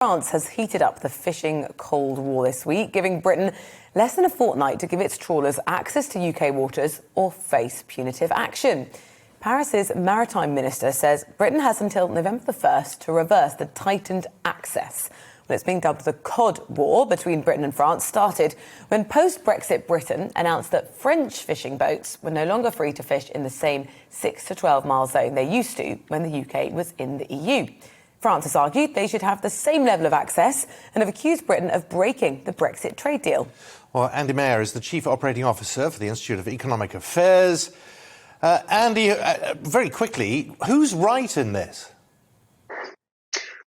France has heated up the fishing Cold War this week, giving Britain less than a fortnight to give its trawlers access to UK waters or face punitive action. Paris's maritime minister says Britain has until November the 1st to reverse the tightened access. Well, it's being dubbed the Cod War between Britain and France started when post-Brexit Britain announced that French fishing boats were no longer free to fish in the same 6 to 12 mile zone they used to when the UK was in the EU. France has argued they should have the same level of access and have accused Britain of breaking the Brexit trade deal. Well, Andy Mayer is the Chief Operating Officer for the Institute of Economic Affairs. Andy, very quickly, who's right in this?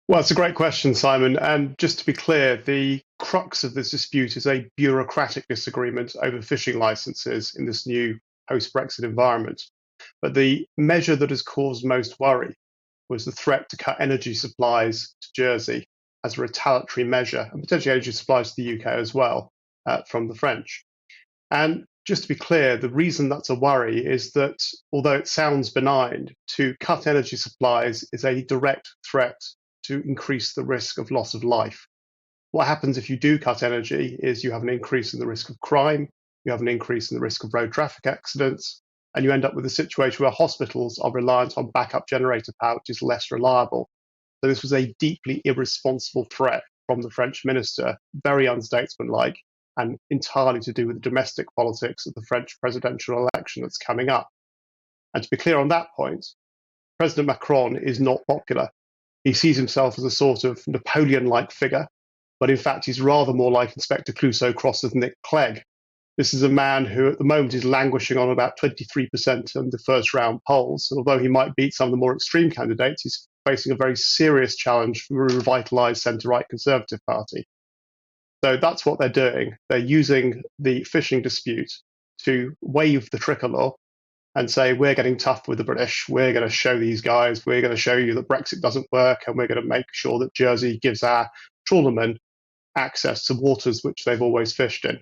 Well, it's a great question, Simon. And just to be clear, the crux of this dispute is a bureaucratic disagreement over fishing licences in this new post-Brexit environment. But the measure that has caused most worry was the threat to cut energy supplies to Jersey as a retaliatory measure, and potentially energy supplies to the UK as well from the French. And just to be clear, the reason that's a worry is that although it sounds benign, to cut energy supplies is a direct threat to increase the risk of loss of life. What happens if you do cut energy is you have an increase in the risk of crime, you have an increase in the risk of road traffic accidents, and you end up with a situation where hospitals are reliant on backup generator power, which is less reliable. So this was a deeply irresponsible threat from the French minister, very unstatesmanlike, and entirely to do with the domestic politics of the French presidential election that's coming up. And to be clear on that point, President Macron is not popular. He sees himself as a sort of Napoleon-like figure, but in fact he's rather more like Inspector Clouseau crossed with Nick Clegg. This is a man who at the moment is languishing on about 23% in the first round polls. And although he might beat some of the more extreme candidates, he's facing a very serious challenge from a revitalised centre-right Conservative Party. So that's what they're doing. They're using the fishing dispute to wave the tricolour and say, we're getting tough with the British, we're going to show these guys, we're going to show you that Brexit doesn't work, and we're going to make sure that Jersey gives our trawlermen access to waters which they've always fished in.